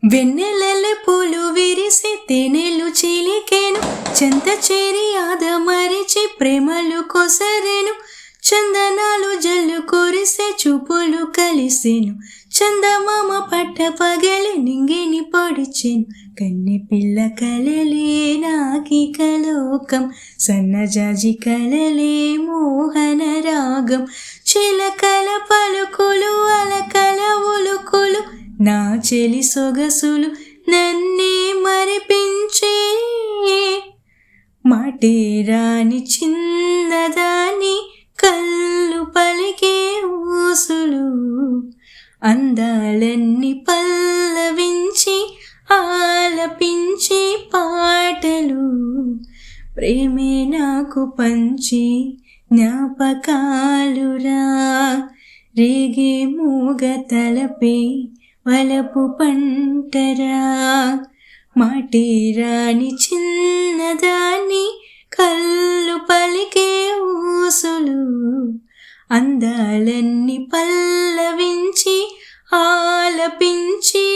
వెన్నెలల్లె పూలు విరిసి తేనెలు చిలికెను, చెంత చేరి ఆదమరిచి ప్రేమలు కొసరెను, చందనాలు జల్లు కురిసే చూపులు కలిసెను, చందమామ పట్ట పగలి నింగిని పొడిచెను, కన్నె పిల్ల కలలే నాకిక లోకం, సన్నజాజి కలలే మోహన రాగం, చిలకల పలుకులు అలకల ఉలుకులు, నా చెలి సొగసులు నన్నే మరిపించే, మాటే రాని చిన్నదాని కళ్ళు పలికే ఊసులు, అందాలన్నీ పల్లవించి ఆలపించే పాటలు, ప్రేమే నాకు పంచి జ్ఞాపకాలురా, రేగే మూగ తలపే వలపు పంటరా, మాటే రాని చిన్నదాన్ని కళ్ళు పలికే ఊసులు, అందాలన్నీ పల్లవించి ఆలపించి